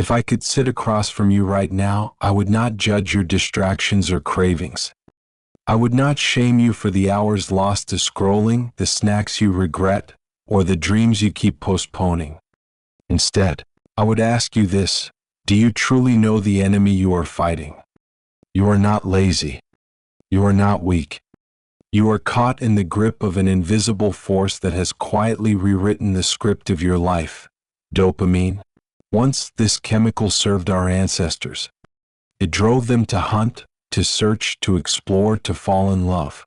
If I could sit across from you right now, I would not judge your distractions or cravings. I would not shame you for the hours lost to scrolling, the snacks you regret, or the dreams you keep postponing. Instead, I would ask you this: do you truly know the enemy you are fighting? You are not lazy. You are not weak. You are caught in the grip of an invisible force that has quietly rewritten the script of your life. Dopamine. Once this chemical served our ancestors. It drove them to hunt, to search, to explore, to fall in love.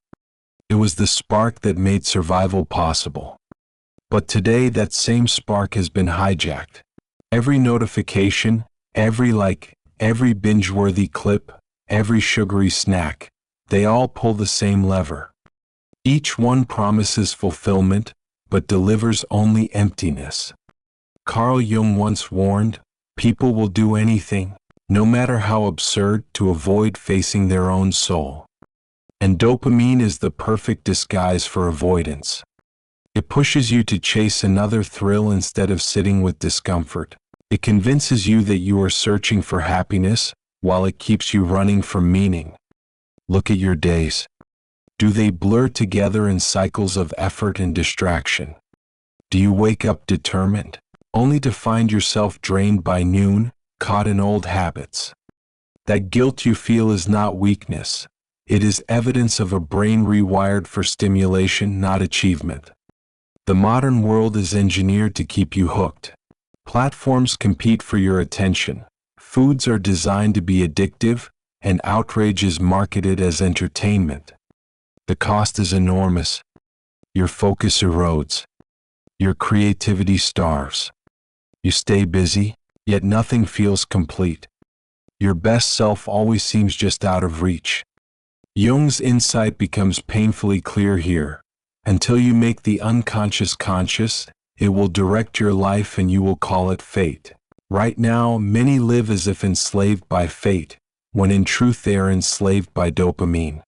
It was the spark that made survival possible. But today that same spark has been hijacked. Every notification, every like, every binge-worthy clip, every sugary snack, they all pull the same lever. Each one promises fulfillment, but delivers only emptiness. Carl Jung once warned, people will do anything, no matter how absurd, to avoid facing their own soul. And dopamine is the perfect disguise for avoidance. It pushes you to chase another thrill instead of sitting with discomfort. It convinces you that you are searching for happiness, while it keeps you running from meaning. Look at your days. Do they blur together in cycles of effort and distraction? Do you wake up determined, only to find yourself drained by noon, caught in old habits? That guilt you feel is not weakness. It is evidence of a brain rewired for stimulation, not achievement. The modern world is engineered to keep you hooked. Platforms compete for your attention. Foods are designed to be addictive, and outrage is marketed as entertainment. The cost is enormous. Your focus erodes. Your creativity starves. You stay busy, yet nothing feels complete. Your best self always seems just out of reach. Jung's insight becomes painfully clear here. Until you make the unconscious conscious, it will direct your life and you will call it fate. Right now, many live as if enslaved by fate, when in truth they are enslaved by dopamine.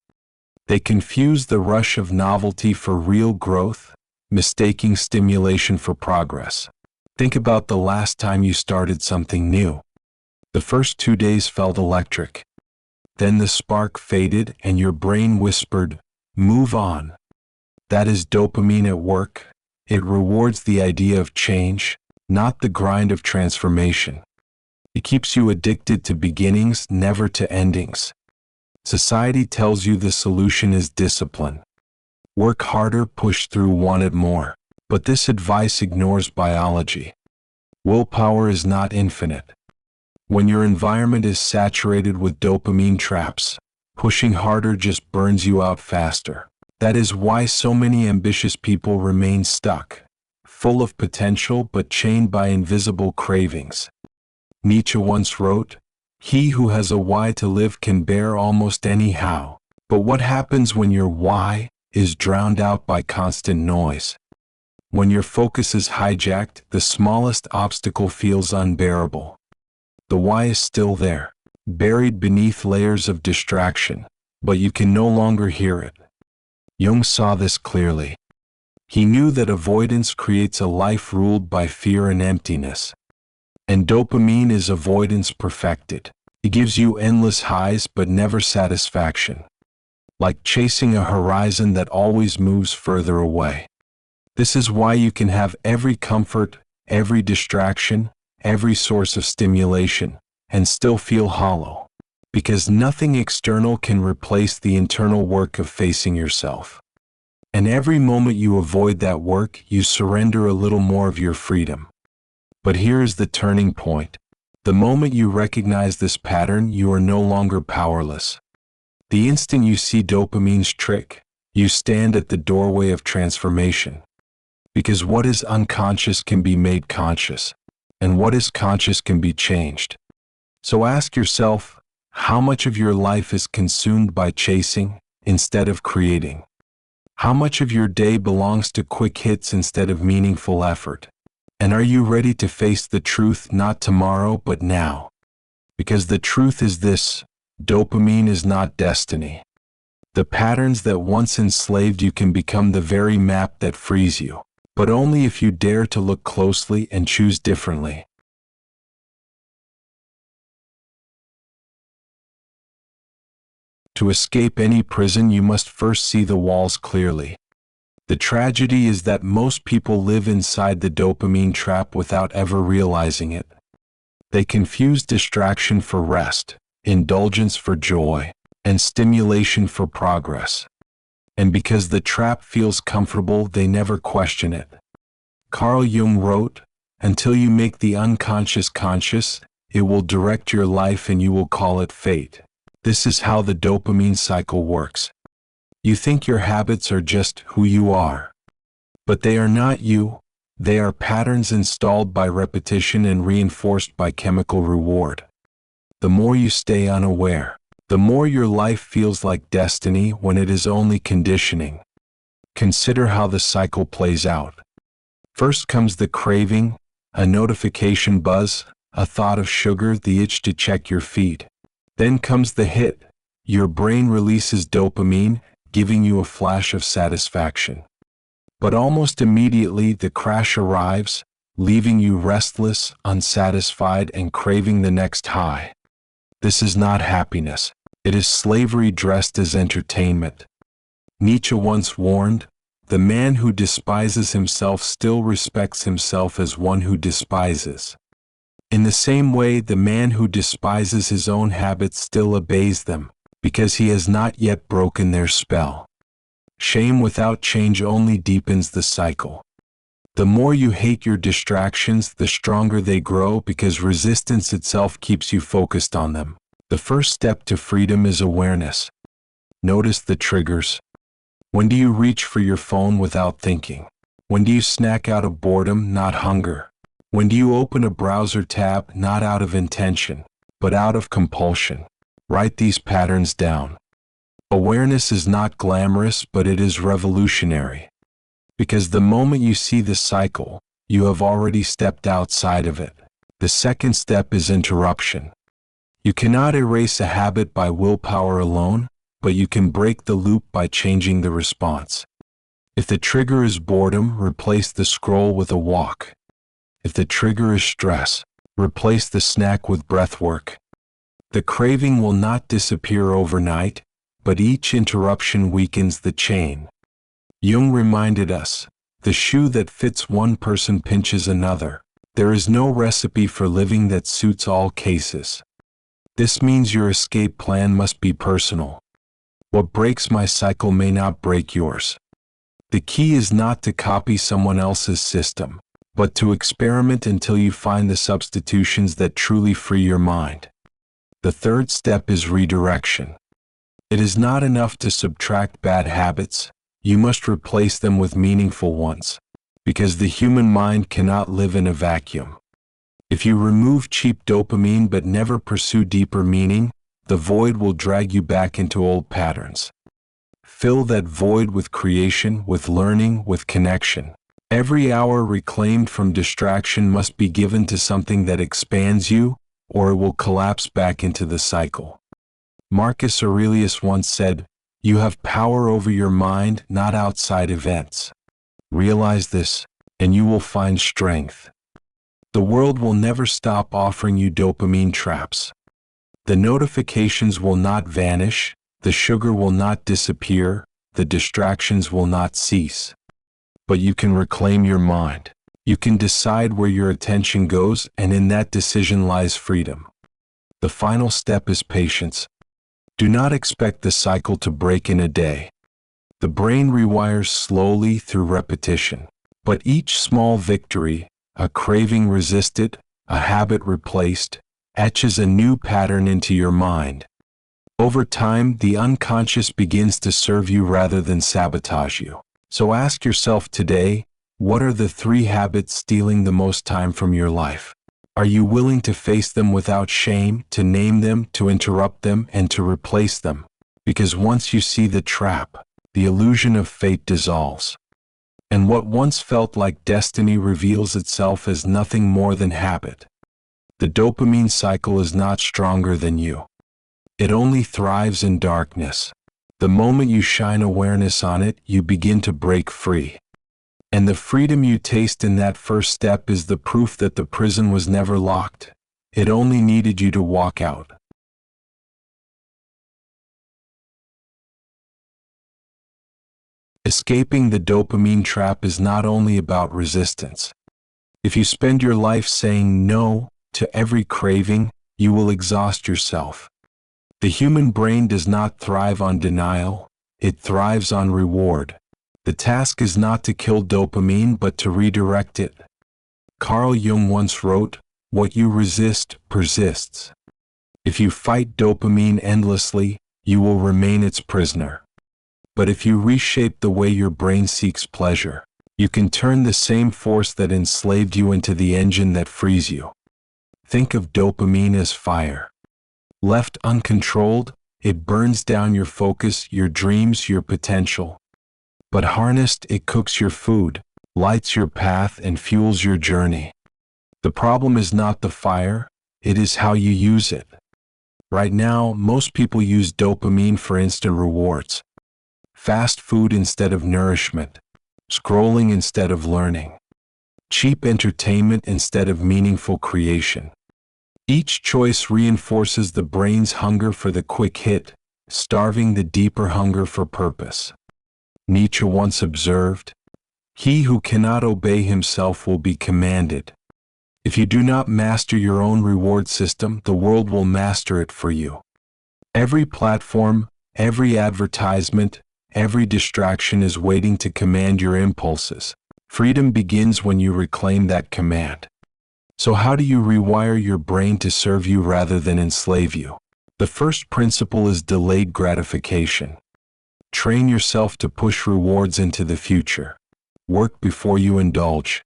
They confuse the rush of novelty for real growth, mistaking stimulation for progress. Think about the last time you started something new. The first 2 days felt electric. Then the spark faded and your brain whispered, "Move on." That is dopamine at work. It rewards the idea of change, not the grind of transformation. It keeps you addicted to beginnings, never to endings. Society tells you the solution is discipline. Work harder, push through, want it more. But this advice ignores biology. Willpower is not infinite. When your environment is saturated with dopamine traps, pushing harder just burns you out faster. That is why so many ambitious people remain stuck, full of potential but chained by invisible cravings. Nietzsche once wrote, "He who has a why to live can bear almost any how." But what happens when your why is drowned out by constant noise? When your focus is hijacked, the smallest obstacle feels unbearable. The why is still there, buried beneath layers of distraction, but you can no longer hear it. Jung saw this clearly. He knew that avoidance creates a life ruled by fear and emptiness. And dopamine is avoidance perfected. It gives you endless highs but never satisfaction. Like chasing a horizon that always moves further away. This is why you can have every comfort, every distraction, every source of stimulation, and still feel hollow. Because nothing external can replace the internal work of facing yourself. And every moment you avoid that work, you surrender a little more of your freedom. But here is the turning point. The moment you recognize this pattern, you are no longer powerless. The instant you see dopamine's trick, you stand at the doorway of transformation. Because what is unconscious can be made conscious, and what is conscious can be changed. So ask yourself, how much of your life is consumed by chasing instead of creating? How much of your day belongs to quick hits instead of meaningful effort? And are you ready to face the truth, not tomorrow but now? Because the truth is this: dopamine is not destiny. The patterns that once enslaved you can become the very map that frees you, but only if you dare to look closely and choose differently. To escape any prison, you must first see the walls clearly. The tragedy is that most people live inside the dopamine trap without ever realizing it. They confuse distraction for rest, indulgence for joy, and stimulation for progress. And because the trap feels comfortable, they never question it. Carl Jung wrote, "Until you make the unconscious conscious, it will direct your life and you will call it fate." This is how the dopamine cycle works. You think your habits are just who you are. But they are not you. They are patterns installed by repetition and reinforced by chemical reward. The more you stay unaware, the more your life feels like destiny when it is only conditioning. Consider how the cycle plays out. First comes the craving, a notification buzz, a thought of sugar, the itch to check your feed. Then comes the hit. Your brain releases dopamine, giving you a flash of satisfaction. But almost immediately the crash arrives, leaving you restless, unsatisfied, and craving the next high. This is not happiness. It is slavery dressed as entertainment. Nietzsche once warned, "The man who despises himself still respects himself as one who despises." In the same way, the man who despises his own habits still obeys them, because he has not yet broken their spell. Shame without change only deepens the cycle. The more you hate your distractions, the stronger they grow, because resistance itself keeps you focused on them. The first step to freedom is awareness. Notice the triggers. When do you reach for your phone without thinking? When do you snack out of boredom, not hunger? When do you open a browser tab, not out of intention, but out of compulsion? Write these patterns down. Awareness is not glamorous, but it is revolutionary. Because the moment you see the cycle, you have already stepped outside of it. The second step is interruption. You cannot erase a habit by willpower alone, but you can break the loop by changing the response. If the trigger is boredom, replace the scroll with a walk. If the trigger is stress, replace the snack with breath work. The craving will not disappear overnight, but each interruption weakens the chain. Jung reminded us, "The shoe that fits one person pinches another." There is no recipe for living that suits all cases. This means your escape plan must be personal. What breaks my cycle may not break yours. The key is not to copy someone else's system, but to experiment until you find the substitutions that truly free your mind. The third step is redirection. It is not enough to subtract bad habits, you must replace them with meaningful ones, because the human mind cannot live in a vacuum. If you remove cheap dopamine but never pursue deeper meaning, the void will drag you back into old patterns. Fill that void with creation, with learning, with connection. Every hour reclaimed from distraction must be given to something that expands you, or it will collapse back into the cycle. Marcus Aurelius once said, "You have power over your mind, not outside events." Realize this, and you will find strength. The world will never stop offering you dopamine traps. The notifications will not vanish, the sugar will not disappear, the distractions will not cease. But you can reclaim your mind. You can decide where your attention goes, and in that decision lies freedom. The final step is patience. Do not expect the cycle to break in a day. The brain rewires slowly through repetition. But each small victory, a craving resisted, a habit replaced, etches a new pattern into your mind. Over time, the unconscious begins to serve you rather than sabotage you. So ask yourself today, what are the 3 habits stealing the most time from your life? Are you willing to face them without shame, to name them, to interrupt them, and to replace them? Because once you see the trap, the illusion of fate dissolves. And what once felt like destiny reveals itself as nothing more than habit. The dopamine cycle is not stronger than you. It only thrives in darkness. The moment you shine awareness on it, you begin to break free. And the freedom you taste in that first step is the proof that the prison was never locked. It only needed you to walk out. Escaping the dopamine trap is not only about resistance. If you spend your life saying no to every craving, you will exhaust yourself. The human brain does not thrive on denial, it thrives on reward. The task is not to kill dopamine but to redirect it. Carl Jung once wrote, "What you resist persists." If you fight dopamine endlessly, you will remain its prisoner. But if you reshape the way your brain seeks pleasure, you can turn the same force that enslaved you into the engine that frees you. Think of dopamine as fire. Left uncontrolled, it burns down your focus, your dreams, your potential. But harnessed, it cooks your food, lights your path, and fuels your journey. The problem is not the fire, it is how you use it. Right now, most people use dopamine for instant rewards. Fast food instead of nourishment, scrolling instead of learning, cheap entertainment instead of meaningful creation. Each choice reinforces the brain's hunger for the quick hit, starving the deeper hunger for purpose. Nietzsche once observed, "He who cannot obey himself will be commanded." If you do not master your own reward system, the world will master it for you. Every platform, every advertisement, every distraction is waiting to command your impulses. Freedom begins when you reclaim that command. So how do you rewire your brain to serve you rather than enslave you? The first principle is delayed gratification. Train yourself to push rewards into the future. Work before you indulge.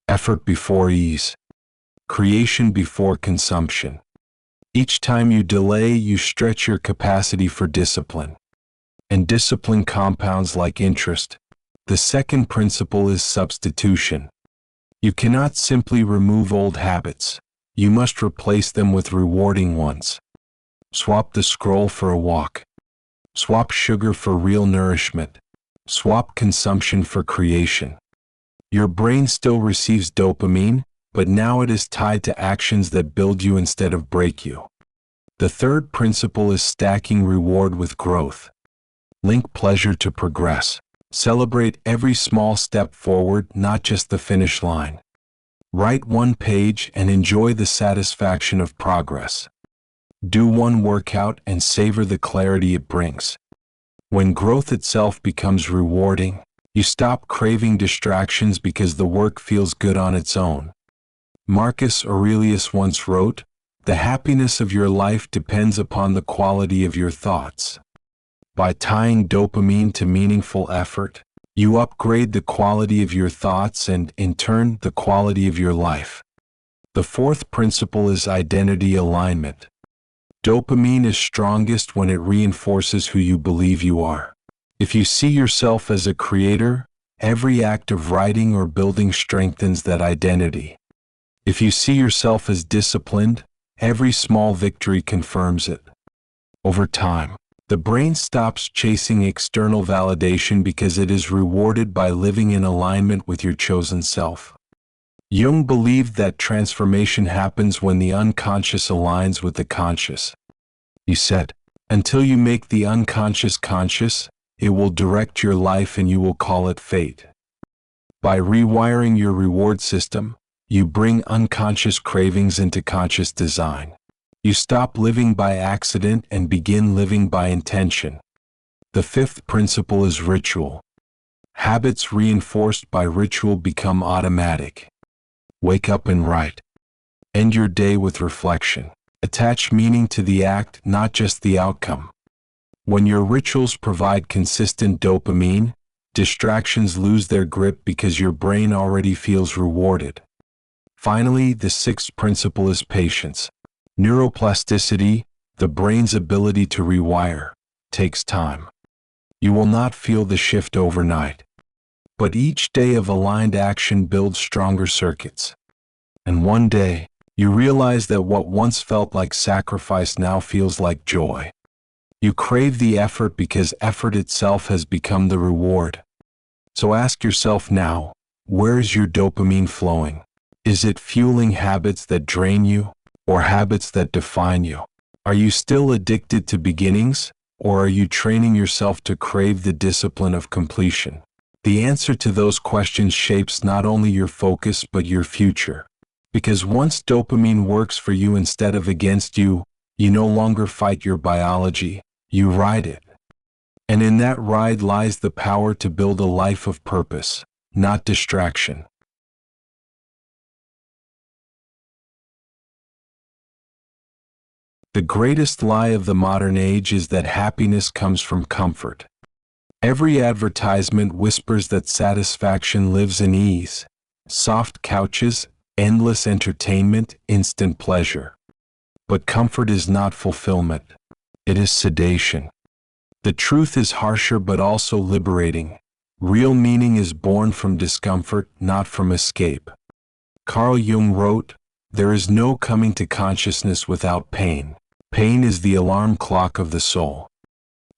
Effort before ease. Creation before consumption. Each time you delay, you stretch your capacity for discipline. And discipline compounds like interest. The second principle is substitution. You cannot simply remove old habits. You must replace them with rewarding ones. Swap the scroll for a walk. Swap sugar for real nourishment. Swap consumption for creation. Your brain still receives dopamine, but now it is tied to actions that build you instead of break you. The third principle is stacking reward with growth. Link pleasure to progress. Celebrate every small step forward, not just the finish line. Write one page and enjoy the satisfaction of progress. Do one workout and savor the clarity it brings. When growth itself becomes rewarding, you stop craving distractions because the work feels good on its own. Marcus Aurelius once wrote, "The happiness of your life depends upon the quality of your thoughts." By tying dopamine to meaningful effort, you upgrade the quality of your thoughts and, in turn, the quality of your life. The fourth principle is identity alignment. Dopamine is strongest when it reinforces who you believe you are. If you see yourself as a creator, every act of writing or building strengthens that identity. If you see yourself as disciplined, every small victory confirms it. Over time, the brain stops chasing external validation because it is rewarded by living in alignment with your chosen self. Jung believed that transformation happens when the unconscious aligns with the conscious. He said, "Until you make the unconscious conscious, it will direct your life and you will call it fate." By rewiring your reward system, you bring unconscious cravings into conscious design. You stop living by accident and begin living by intention. The fifth principle is ritual. Habits reinforced by ritual become automatic. Wake up and write. End your day with reflection. Attach meaning to the act, not just the outcome. When your rituals provide consistent dopamine, distractions lose their grip because your brain already feels rewarded. Finally, the sixth principle is patience. Neuroplasticity, the brain's ability to rewire, takes time. You will not feel the shift overnight. But each day of aligned action builds stronger circuits. And one day, you realize that what once felt like sacrifice now feels like joy. You crave the effort because effort itself has become the reward. So ask yourself now, where is your dopamine flowing? Is it fueling habits that drain you, or habits that define you? Are you still addicted to beginnings, or are you training yourself to crave the discipline of completion? The answer to those questions shapes not only your focus but your future. Because once dopamine works for you instead of against you, you no longer fight your biology, you ride it. And in that ride lies the power to build a life of purpose, not distraction. The greatest lie of the modern age is that happiness comes from comfort. Every advertisement whispers that satisfaction lives in ease, soft couches, endless entertainment, instant pleasure. But comfort is not fulfillment. It is sedation. The truth is harsher but also liberating. Real meaning is born from discomfort, not from escape. Carl Jung wrote, "There is no coming to consciousness without pain. Pain is the alarm clock of the soul."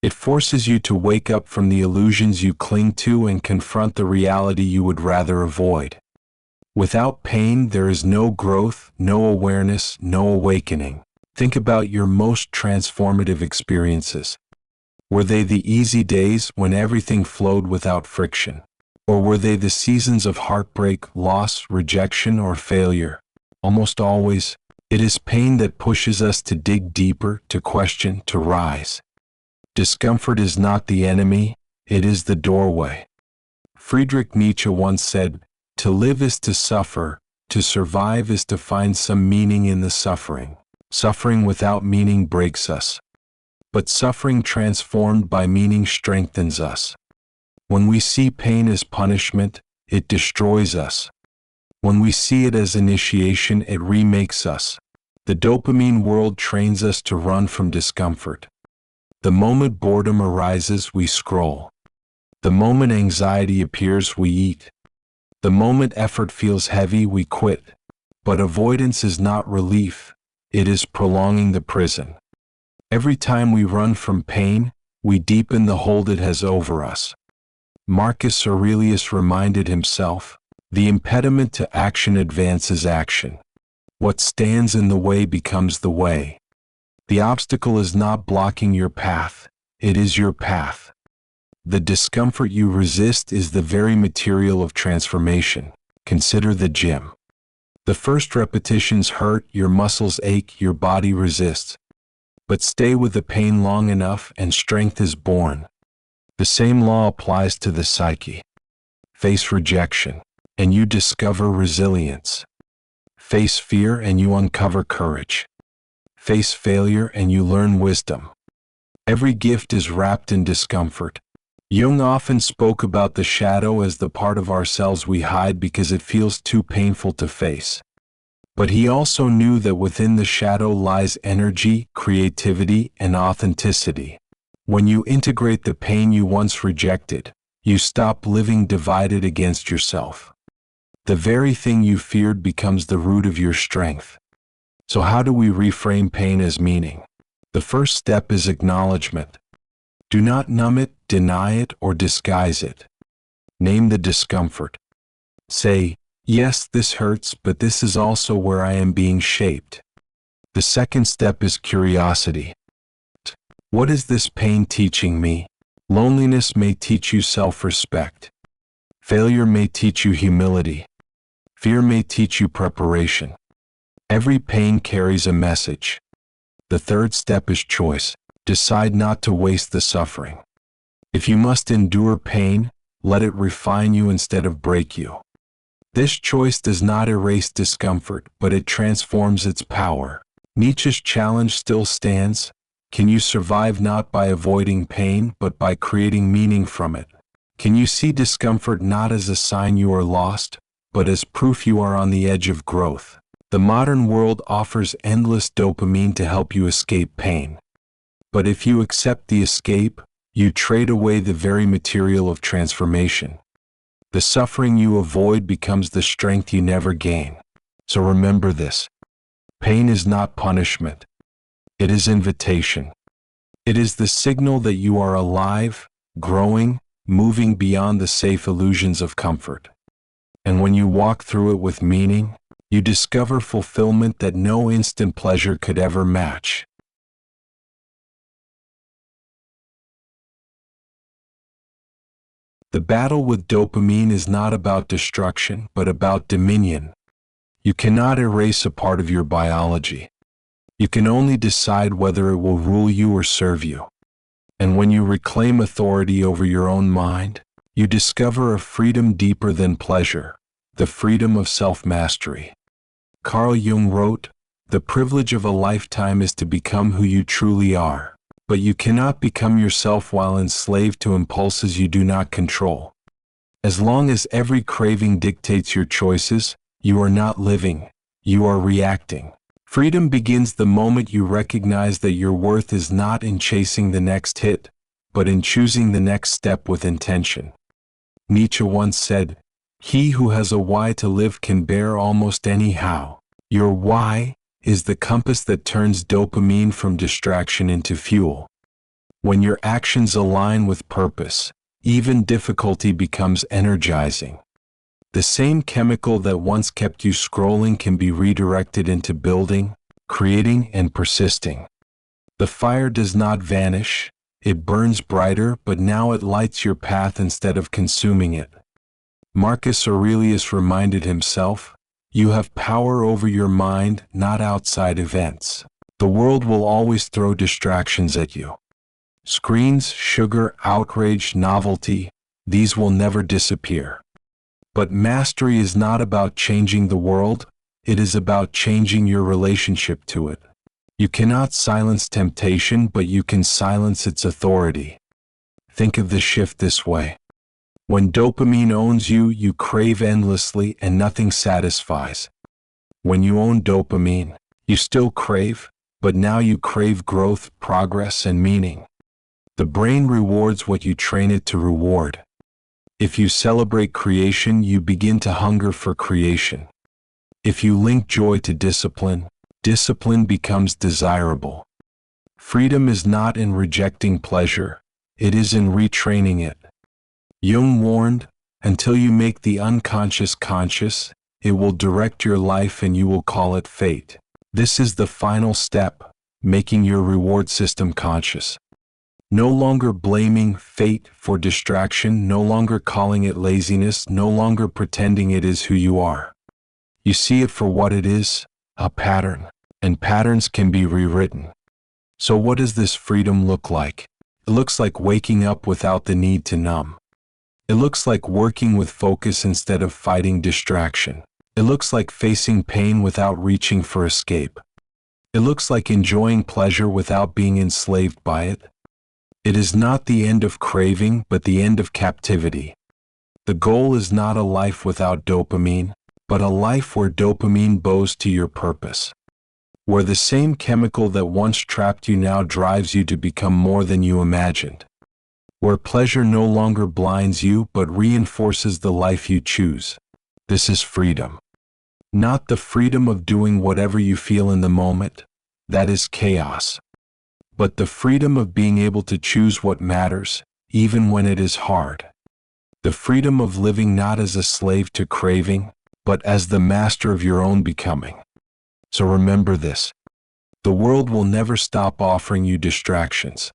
It forces you to wake up from the illusions you cling to and confront the reality you would rather avoid. Without pain, there is no growth, no awareness, no awakening. Think about your most transformative experiences. Were they the easy days when everything flowed without friction? Or were they the seasons of heartbreak, loss, rejection, or failure? Almost always, it is pain that pushes us to dig deeper, to question, to rise. Discomfort is not the enemy, it is the doorway. Friedrich Nietzsche once said, "To live is to suffer, to survive is to find some meaning in the suffering." Suffering without meaning breaks us. But suffering transformed by meaning strengthens us. When we see pain as punishment, it destroys us. When we see it as initiation, it remakes us. The dopamine world trains us to run from discomfort. The moment boredom arises, we scroll. The moment anxiety appears, we eat. The moment effort feels heavy, we quit. But avoidance is not relief, it is prolonging the prison. Every time we run from pain, we deepen the hold it has over us. Marcus Aurelius reminded himself, "The impediment to action advances action. What stands in the way becomes the way." The obstacle is not blocking your path, it is your path. The discomfort you resist is the very material of transformation. Consider the gym. The first repetitions hurt, your muscles ache, your body resists. But stay with the pain long enough and strength is born. The same law applies to the psyche. Face rejection, and you discover resilience. Face fear and you uncover courage. Face failure and you learn wisdom. Every gift is wrapped in discomfort. Jung often spoke about the shadow as the part of ourselves we hide because it feels too painful to face. But he also knew that within the shadow lies energy, creativity, and authenticity. When you integrate the pain you once rejected, you stop living divided against yourself. The very thing you feared becomes the root of your strength. So how do we reframe pain as meaning? The first step is acknowledgement. Do not numb it, deny it, or disguise it. Name the discomfort. Say, "Yes, this hurts, but this is also where I am being shaped." The second step is curiosity. What is this pain teaching me? Loneliness may teach you self-respect. Failure may teach you humility. Fear may teach you preparation. Every pain carries a message. The third step is choice. Decide not to waste the suffering. If you must endure pain, let it refine you instead of break you. This choice does not erase discomfort, but it transforms its power. Nietzsche's challenge still stands. Can you survive not by avoiding pain, but by creating meaning from it? Can you see discomfort not as a sign you are lost, but as proof you are on the edge of growth? The modern world offers endless dopamine to help you escape pain. But if you accept the escape, you trade away the very material of transformation. The suffering you avoid becomes the strength you never gain. So remember this. Pain is not punishment. It is invitation. It is the signal that you are alive, growing, moving beyond the safe illusions of comfort. And when you walk through it with meaning, you discover fulfillment that no instant pleasure could ever match. The battle with dopamine is not about destruction, but about dominion. You cannot erase a part of your biology. You can only decide whether it will rule you or serve you. And when you reclaim authority over your own mind, you discover a freedom deeper than pleasure, the freedom of self-mastery. Carl Jung wrote, "The privilege of a lifetime is to become who you truly are, but you cannot become yourself while enslaved to impulses you do not control. As long as every craving dictates your choices, you are not living, you are reacting." Freedom begins the moment you recognize that your worth is not in chasing the next hit, but in choosing the next step with intention. Nietzsche once said, "He who has a why to live can bear almost any how." Your why is the compass that turns dopamine from distraction into fuel. When your actions align with purpose, even difficulty becomes energizing. The same chemical that once kept you scrolling can be redirected into building, creating, and persisting. The fire does not vanish, it burns brighter, but now it lights your path instead of consuming it. Marcus Aurelius reminded himself, "You have power over your mind, not outside events." The world will always throw distractions at you. Screens, sugar, outrage, novelty, these will never disappear. But mastery is not about changing the world, it is about changing your relationship to it. You cannot silence temptation, but you can silence its authority. Think of the shift this way. When dopamine owns you, you crave endlessly and nothing satisfies. When you own dopamine, you still crave, but now you crave growth, progress, and meaning. The brain rewards what you train it to reward. If you celebrate creation, you begin to hunger for creation. If you link joy to discipline, discipline becomes desirable. Freedom is not in rejecting pleasure, it is in retraining it. Jung warned, "Until you make the unconscious conscious, it will direct your life and you will call it fate." This is the final step, making your reward system conscious. No longer blaming fate for distraction, no longer calling it laziness, no longer pretending it is who you are. You see it for what it is, a pattern, and patterns can be rewritten. So what does this freedom look like? It looks like waking up without the need to numb. It looks like working with focus instead of fighting distraction. It looks like facing pain without reaching for escape. It looks like enjoying pleasure without being enslaved by it. It is not the end of craving, but the end of captivity. The goal is not a life without dopamine, but a life where dopamine bows to your purpose. Where the same chemical that once trapped you now drives you to become more than you imagined. Where pleasure no longer blinds you, but reinforces the life you choose. This is freedom. Not the freedom of doing whatever you feel in the moment. That is chaos. But the freedom of being able to choose what matters, even when it is hard. The freedom of living not as a slave to craving, but as the master of your own becoming. So remember this. The world will never stop offering you distractions,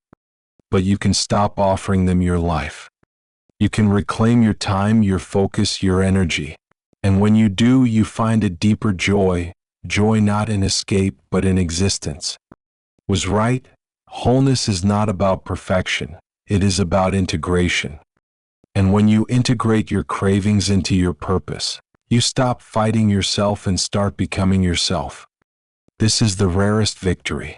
but you can stop offering them your life. You can reclaim your time, your focus, your energy. And when you do, you find a deeper joy, joy not in escape, but in existence. Was right? Wholeness is not about perfection, it is about integration. And when you integrate your cravings into your purpose, you stop fighting yourself and start becoming yourself. This is the rarest victory.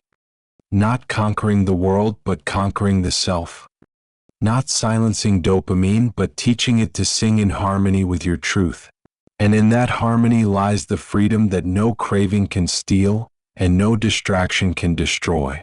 Not conquering the world, but conquering the self. Not silencing dopamine, but teaching it to sing in harmony with your truth. And in that harmony lies the freedom that no craving can steal and no distraction can destroy.